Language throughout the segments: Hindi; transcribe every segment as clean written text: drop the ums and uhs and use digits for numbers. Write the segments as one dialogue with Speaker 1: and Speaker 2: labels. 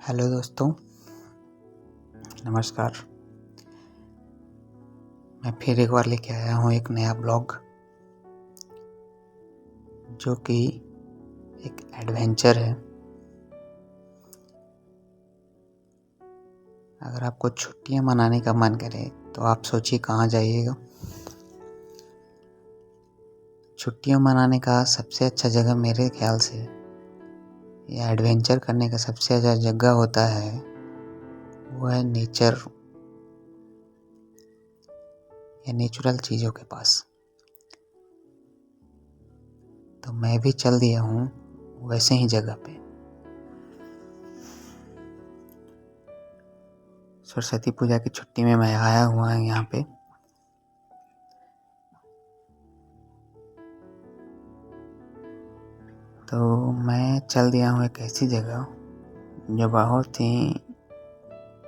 Speaker 1: हेलो दोस्तों, नमस्कार। मैं फिर एक बार लेके आया हूँ एक नया ब्लॉग, जो कि एक एडवेंचर है। अगर आपको छुट्टियाँ मनाने का मन करे तो आप सोचिए कहाँ जाइएगा। छुट्टियाँ मनाने का सबसे अच्छा जगह मेरे ख्याल से, या एडवेंचर करने का सबसे अच्छा जगह होता है, वो है नेचर या नेचुरल चीज़ों के पास। तो मैं भी चल दिया हूँ वैसे ही जगह पे। सरस्वती पूजा की छुट्टी में मैं आया हुआ है यहाँ पे। तो मैं चल दिया हूँ एक ऐसी जगह जो बहुत ही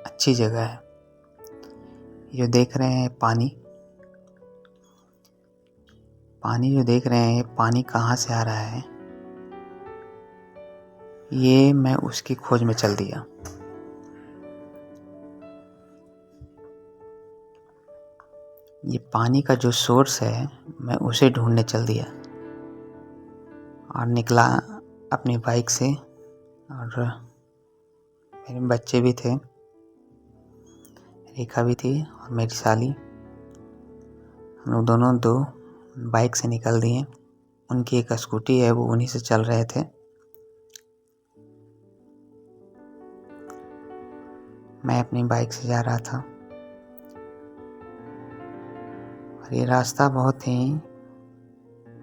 Speaker 1: अच्छी जगह है। जो देख रहे हैं पानी जो देख रहे हैं, पानी कहाँ से आ रहा है, ये मैं उसकी खोज में चल दिया। ये पानी का जो सोर्स है, मैं उसे ढूंढने चल दिया और निकला अपनी बाइक से। और मेरे बच्चे भी थे, रेखा भी थी और मेरी साली। हम लोग दोनों दो बाइक से निकल दिए। उनकी एक स्कूटी है, वो उन्हीं से चल रहे थे। मैं अपनी बाइक से जा रहा था और ये रास्ता बहुत ही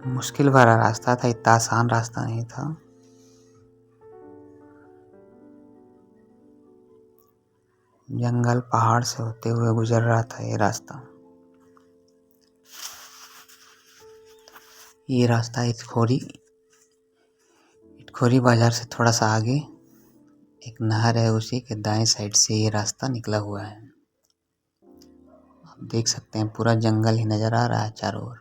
Speaker 1: मुश्किल भरा रास्ता था, इतना आसान रास्ता नहीं था। जंगल पहाड़ से होते हुए गुजर रहा था ये रास्ता। ये रास्ता इटखोरी बाजार से थोड़ा सा आगे एक नहर है, उसी के दाएं साइड से ये रास्ता निकला हुआ है। आप देख सकते हैं पूरा जंगल ही नज़र आ रहा है चारों ओर।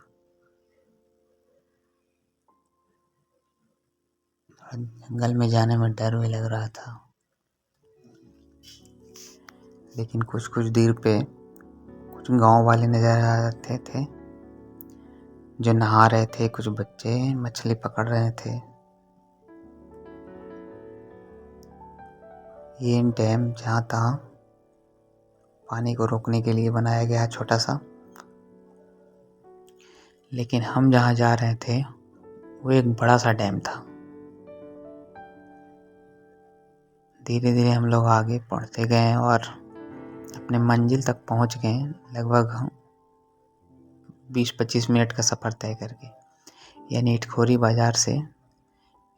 Speaker 1: जंगल में जाने में डर भी लग रहा था, लेकिन कुछ दूर पे कुछ गांव वाले नज़र आ रहे थे जो नहा रहे थे। कुछ बच्चे मछली पकड़ रहे थे। ये डैम जहाँ तहाँ पानी को रोकने के लिए बनाया गया छोटा सा, लेकिन हम जहाँ जा रहे थे वो एक बड़ा सा डैम था। धीरे धीरे हम लोग आगे बढ़ते गए और अपने मंजिल तक पहुँच गए, लगभग 20-25 मिनट का सफ़र तय करके। यानी इटखोरी बाज़ार से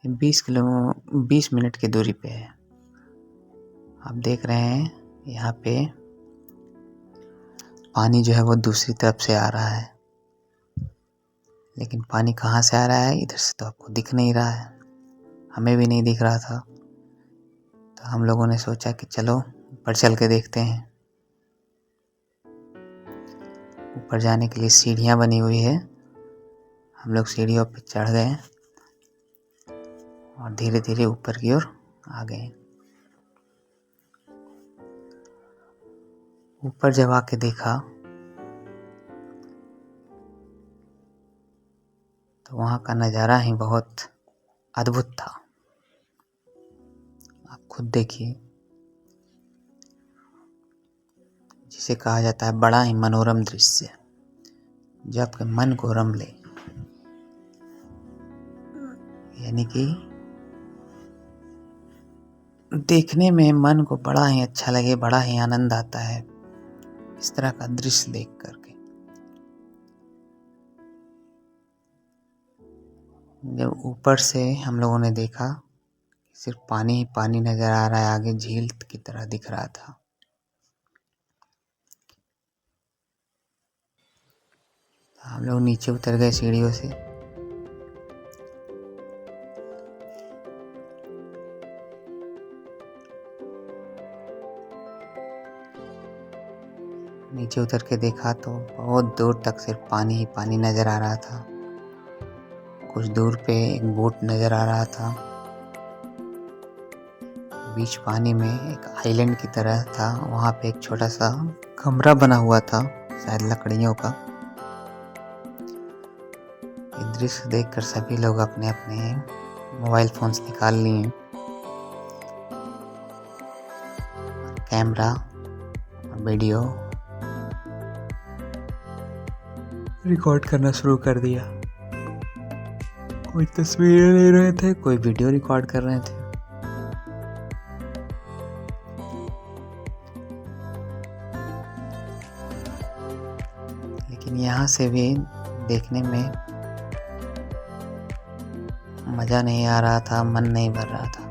Speaker 1: 20 मिनट की दूरी पे है। आप देख रहे हैं यहाँ पे पानी जो है वो दूसरी तरफ से आ रहा है, लेकिन पानी कहाँ से आ रहा है इधर से तो आपको दिख नहीं रहा है, हमें भी नहीं दिख रहा था। तो हम लोगों ने सोचा कि चलो ऊपर चल के देखते हैं। ऊपर जाने के लिए सीढ़ियाँ बनी हुई है। हम लोग सीढ़ियों पर चढ़ गए और धीरे धीरे ऊपर की ओर आ गए। ऊपर जब आके देखा तो वहाँ का नज़ारा ही बहुत अद्भुत था। आप खुद देखिए, जिसे कहा जाता है बड़ा ही मनोरम दृश्य, जो आपके मन को रम ले। यानी कि देखने में मन को बड़ा ही अच्छा लगे, बड़ा ही आनंद आता है इस तरह का दृश्य देख करके। जब ऊपर से हम लोगों ने देखा, सिर्फ पानी ही पानी नजर आ रहा है, आगे झील की तरह दिख रहा था। हम लोग नीचे उतर गए सीढ़ियों से। नीचे उतर के देखा तो बहुत दूर तक सिर्फ पानी ही पानी नजर आ रहा था। कुछ दूर पे एक बोट नजर आ रहा था। बीच पानी में एक आइलैंड की तरह था। वहाँ पे एक छोटा सा कमरा बना हुआ था, शायद लकड़ियों का। ये दृश्य देखकर सभी लोग अपने अपने मोबाइल फोन्स निकाल लिए, कैमरा वीडियो रिकॉर्ड करना शुरू कर दिया। कोई तस्वीरें ले रहे थे, कोई वीडियो रिकॉर्ड कर रहे थे। लेकिन यहाँ से भी देखने में मज़ा नहीं आ रहा था, मन नहीं भर रहा था।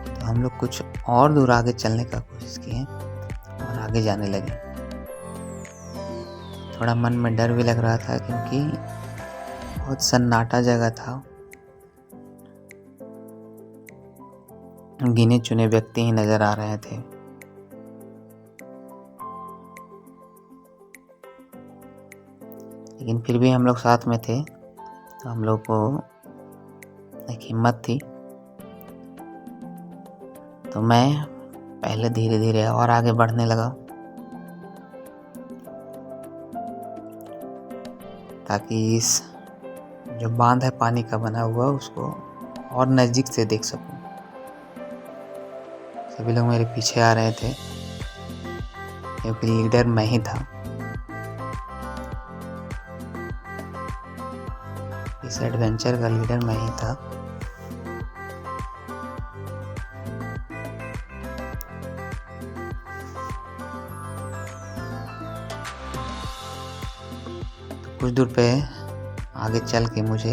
Speaker 1: तो हम लोग कुछ और दूर आगे चलने का कोशिश किए और आगे जाने लगे। थोड़ा मन में डर भी लग रहा था क्योंकि बहुत सन्नाटा जगह था। गिने चुने व्यक्ति ही नजर आ रहे थे। लेकिन फिर भी हम लोग साथ में थे, तो हम लोग को एक हिम्मत थी। तो मैं पहले धीरे धीरे और आगे बढ़ने लगा ताकि इस जो बांध है पानी का बना हुआ उसको और नज़दीक से देख सकूं। सभी लोग मेरे पीछे आ रहे थे क्योंकि लीडर मैं ही था। इस एडवेंचर का लीडर मैं ही था। तो कुछ दूर पे आगे चल के मुझे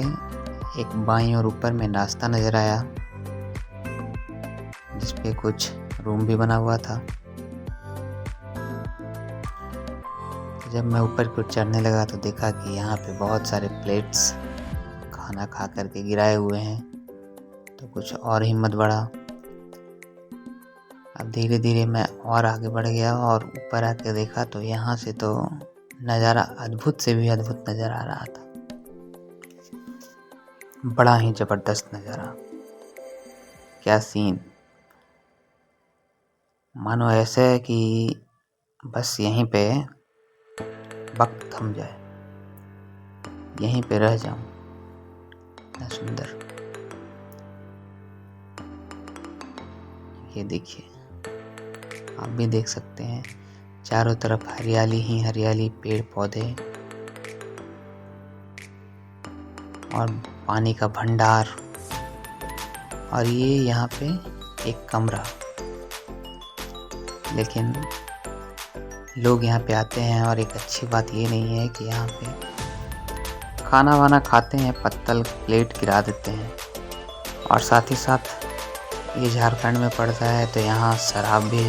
Speaker 1: एक बाईं और ऊपर में रास्ता नजर आया जिसपे कुछ रूम भी बना हुआ था। तो जब मैं ऊपर की ओर चढ़ने लगा तो देखा कि यहाँ पे बहुत सारे प्लेट्स खाना खा करके गिराए हुए हैं। तो कुछ और हिम्मत बढ़ा। अब धीरे धीरे मैं और आगे बढ़ गया और ऊपर आके देखा तो यहाँ से तो नज़ारा अद्भुत से भी अद्भुत नज़र आ रहा था। बड़ा ही ज़बरदस्त नज़ारा। क्या सीन! मानो ऐसे है कि बस यहीं पे वक्त थम जाए, यहीं पे रह जाऊं। इतना सुंदर। ये देखिए, आप भी देख सकते हैं चारों तरफ हरियाली ही हरियाली, पेड़ पौधे और पानी का भंडार। और ये यहाँ पे एक कमरा। लेकिन लोग यहाँ पे आते हैं और एक अच्छी बात ये नहीं है कि यहाँ पे खाना वाना खाते हैं, पत्तल प्लेट गिरा देते हैं। और साथ ही साथ ये झारखंड में पड़ता है तो यहाँ शराब भी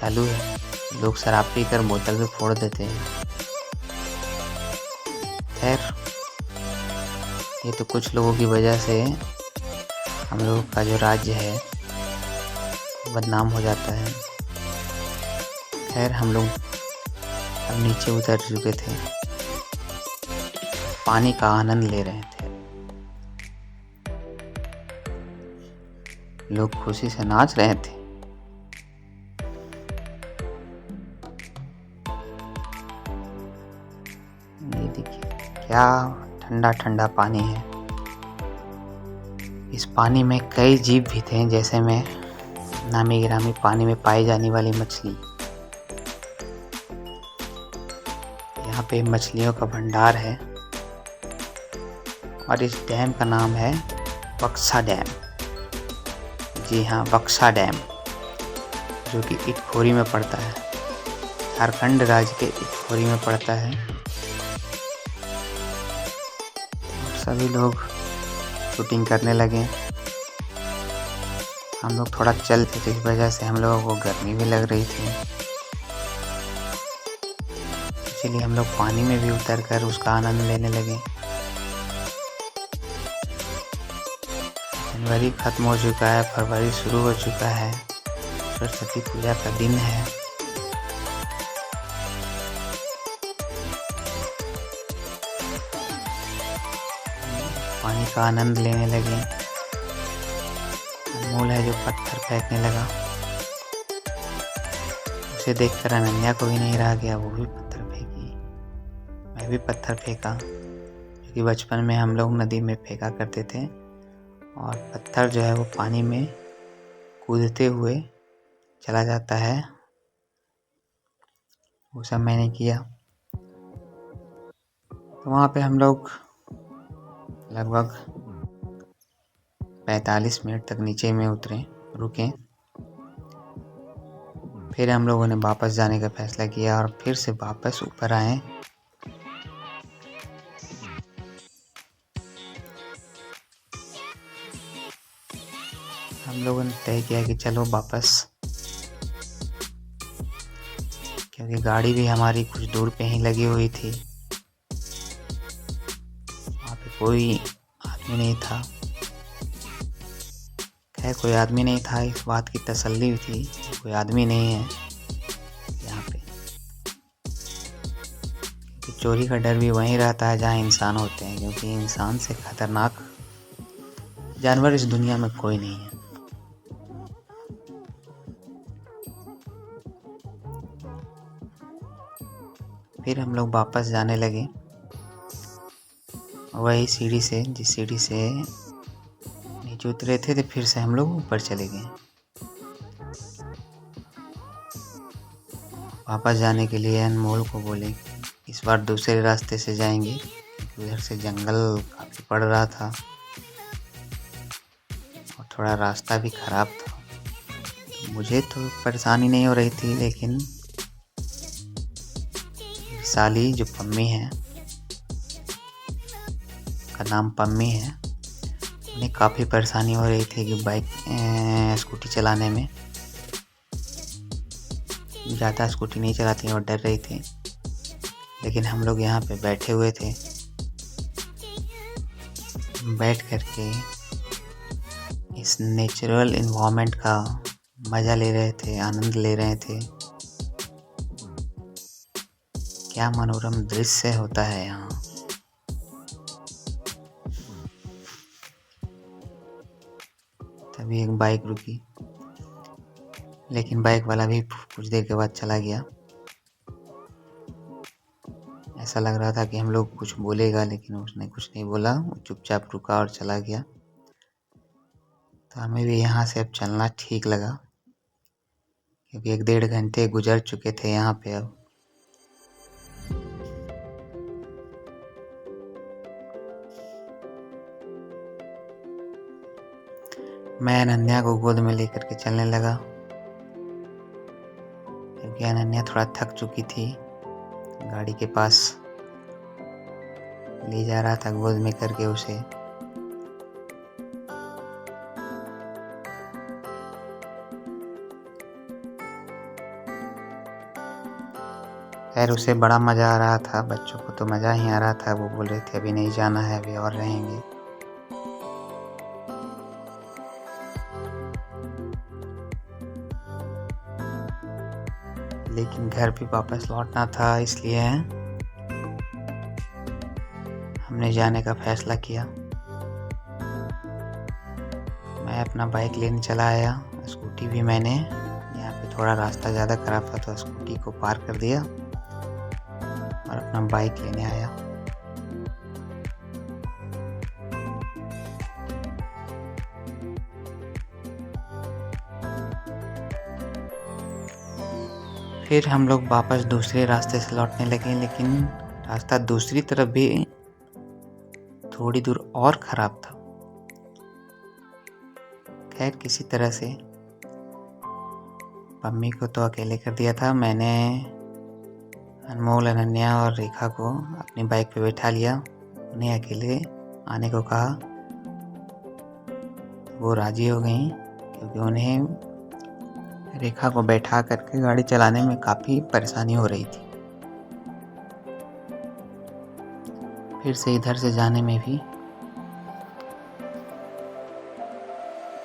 Speaker 1: चालू है। लोग शराब पीकर बोतल भी फोड़ देते हैं। खैर, ये तो कुछ लोगों की वजह से हम लोगों का जो राज्य है बदनाम हो जाता है। खैर, हम लोग अब नीचे उतर चुके थे, पानी का आनंद ले रहे थे। लोग खुशी से नाच रहे थे। ये देखिए, क्या ठंडा ठंडा पानी है। इस पानी में कई जीव भी थे, जैसे में नामी गिरामी पानी में पाई जाने वाली मछली। यहाँ पे मछलियों का भंडार है और इस डैम का नाम है बक्सा डैम। जी हाँ, बक्सा डैम, जो कि इटखोरी में पड़ता है। झारखंड राज्य के इटखोरी में पड़ता है। और सभी लोग शूटिंग करने लगे। हम लोग थोड़ा चलते थे, इस वजह से हम लोगों को गर्मी भी लग रही थी। इसलिए हम लोग पानी में भी उतरकर उसका आनंद लेने लगे। जनवरी खत्म हो चुका है, फरवरी शुरू हो चुका है। सरस्वती पूजा का दिन है। पानी का आनंद लेने लगे। अनमोल है जो पत्थर फेंकने लगा। उसे देखकर अनन्या को भी नहीं रहा गया, वो भी पत्थर फेंकी। मैं भी पत्थर फेंका, क्योंकि बचपन में हम लोग नदी में फेंका करते थे और पत्थर जो है वो पानी में कूदते हुए चला जाता है। वो सब मैंने किया। तो वहाँ पे हम लोग लगभग 45 मिनट तक नीचे में रुके। फिर हम लोगों ने वापस जाने का फैसला किया और फिर से वापस ऊपर आए। हम लोगों ने तय किया कि चलो वापस, क्योंकि गाड़ी भी हमारी कुछ दूर पे ही लगी हुई थी। वहाँ पे कोई आदमी नहीं था। खैर कोई आदमी नहीं था, इस बात की तसल्ली थी, कोई आदमी नहीं है यहाँ पे। क्योंकि चोरी का डर भी वहीं रहता है जहाँ इंसान होते हैं, क्योंकि इंसान से खतरनाक जानवर इस दुनिया में कोई नहीं है। फिर हम लोग वापस जाने लगे वही सीढ़ी से, जिस सीढ़ी से नीचे उतरे थे, तो फिर से हम लोग ऊपर चले गए। वापस जाने के लिए अनमोल को बोले इस बार दूसरे रास्ते से जाएंगे, उधर से जंगल काफ़ी पड़ रहा था और थोड़ा रास्ता भी ख़राब था। मुझे तो परेशानी नहीं हो रही थी, लेकिन साली जो पम्मी है, का नाम पम्मी है, उन्हें काफ़ी परेशानी हो रही थी कि स्कूटी चलाने में। ज़्यादा स्कूटी नहीं चलाती और डर रही थी। लेकिन हम लोग यहाँ पे बैठे हुए थे, बैठ करके इस नेचुरल इन्वायरमेंट का मज़ा ले रहे थे, आनंद ले रहे थे। क्या मनोरम दृश्य होता है यहाँ। तभी एक बाइक रुकी, लेकिन बाइक वाला भी कुछ देर के बाद चला गया। ऐसा लग रहा था कि हम लोग कुछ बोलेगा, लेकिन उसने कुछ नहीं बोला, वो चुपचाप रुका और चला गया। तो हमें भी यहाँ से अब चलना ठीक लगा, क्योंकि 1-1.5 घंटे गुजर चुके थे यहाँ पे। अब मैं अनन्या को गोद में लेकर के चलने लगा, क्योंकि अनन्या थोड़ा थक चुकी थी। गाड़ी के पास ले जा रहा था गोद में करके उसे। खैर उसे बड़ा मज़ा आ रहा था, बच्चों को तो मज़ा ही आ रहा था। वो बोल रहे थे अभी नहीं जाना है, अभी और रहेंगे। लेकिन घर भी वापस लौटना था, इसलिए हमने जाने का फैसला किया। मैं अपना बाइक लेने चला आया। स्कूटी भी मैंने, यहाँ पे थोड़ा रास्ता ज़्यादा ख़राब था तो स्कूटी को पार कर दिया और अपना बाइक लेने आया। फिर हम लोग वापस दूसरे रास्ते से लौटने लगे, लेकिन रास्ता दूसरी तरफ भी थोड़ी दूर और ख़राब था। खैर किसी तरह से पम्मी को तो अकेले कर दिया था। मैंने अनमोल, अनन्या और रेखा को अपनी बाइक पे बैठा लिया। उन्हें अकेले आने को कहा, वो राज़ी हो गई, क्योंकि उन्हें रेखा को बैठा करके गाड़ी चलाने में काफ़ी परेशानी हो रही थी। फिर से इधर से जाने में भी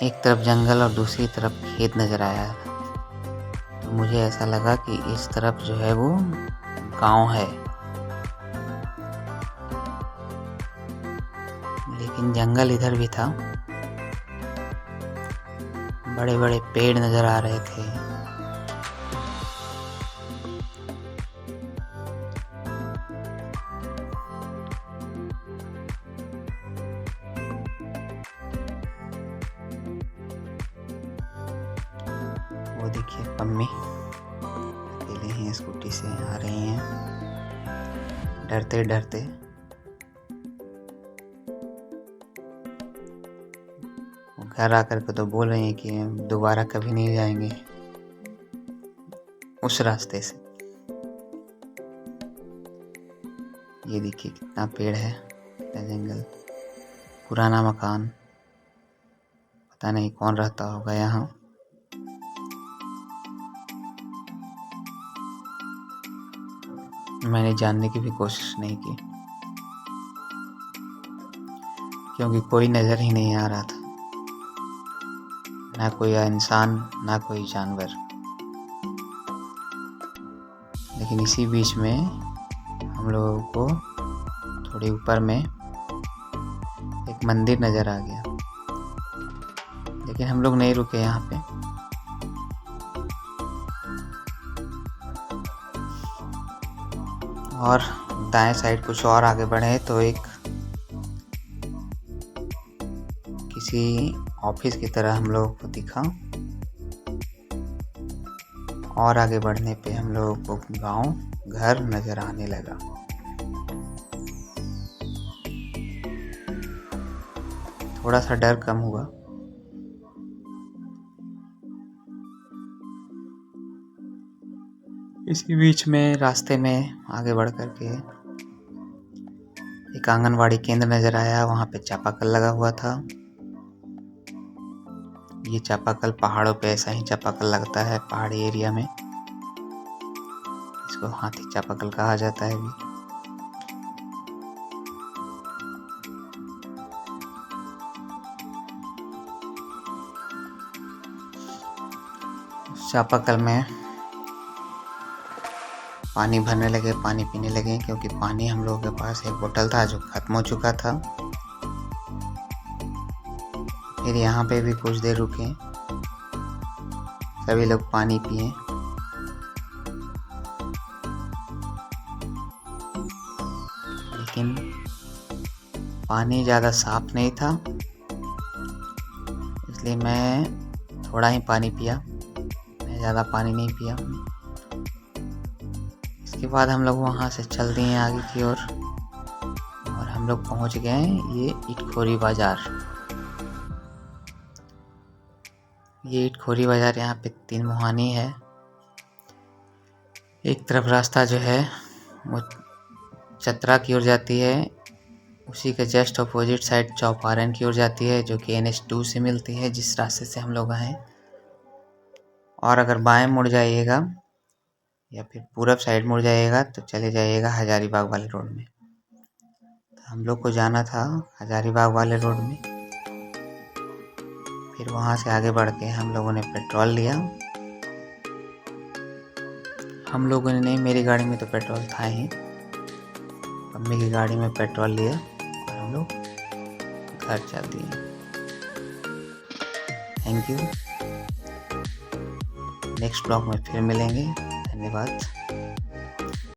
Speaker 1: एक तरफ जंगल और दूसरी तरफ खेत नज़र आया। तो मुझे ऐसा लगा कि इस तरफ जो है वो गांव है, लेकिन जंगल इधर भी था। बड़े बड़े पेड़ नज़र आ रहे थे। वो देखिए पम्मी अकेले हैं, स्कूटी से आ रही हैं डरते डरते। घर आकर के तो बोल रही हैं कि दोबारा कभी नहीं जाएंगे उस रास्ते से। ये देखिए कितना पेड़ है, कितना जंगल, पुराना मकान, पता नहीं कौन रहता होगा यहाँ। मैंने जानने की भी कोशिश नहीं की क्योंकि कोई नज़र ही नहीं आ रहा था, ना कोई इंसान ना कोई जानवर। लेकिन इसी बीच में हम लोगों को थोड़ी ऊपर में एक मंदिर नज़र आ गया, लेकिन हम लोग नहीं रुके यहाँ पे। और दाएं साइड कुछ और आगे बढ़े तो एक किसी ऑफिस की तरह हम लोगों को दिखा। और आगे बढ़ने पे हम लोगों को गांव घर नज़र आने लगा। थोड़ा सा डर कम हुआ। इसी बीच में रास्ते में आगे बढ़ कर के एक आंगनवाड़ी केंद्र नज़र आया। वहाँ पे चापाकल लगा हुआ था। ये चापाकल पहाड़ों पे ऐसा ही चापाकल लगता है, पहाड़ी एरिया में। इसको हाथी चापाकल कहा जाता है भी। चापाकल में पानी भरने लगे, पानी पीने लगे, क्योंकि पानी हम लोगों के पास एक बोतल था जो खत्म हो चुका था। फिर यहाँ पे भी कुछ देर रुके, सभी लोग पानी पिए। लेकिन पानी ज़्यादा साफ नहीं था, इसलिए मैं थोड़ा ही पानी पिया, मैं ज़्यादा पानी नहीं पिया। इसके बाद हम लोग वहाँ से चल दिए आगे की ओर और हम लोग पहुँच गए ये इटखोरी बाज़ार। ये इटखोरी बाज़ार यहाँ पे 3 मुहानी है। एक तरफ रास्ता जो है वो चतरा की ओर जाती है, उसी के जस्ट अपोजिट साइड चौपारण की ओर जाती है, जो कि NH2 से मिलती है, जिस रास्ते से हम लोग आए। और अगर बाएं मुड़ जाइएगा या फिर पूरब साइड मुड़ जाइएगा तो चले जाइएगा हजारीबाग वाले रोड में। तो हम लोग को जाना था हजारीबाग वाले रोड में। फिर वहाँ से आगे बढ़ के हम लोगों ने पेट्रोल लिया। हम लोगों ने नहीं, मेरी गाड़ी में तो पेट्रोल था ही, मम्मी की गाड़ी में पेट्रोल लिया और हम लोग घर चल दिए। Thank you. नेक्स्ट ब्लॉग में फिर मिलेंगे। धन्यवाद।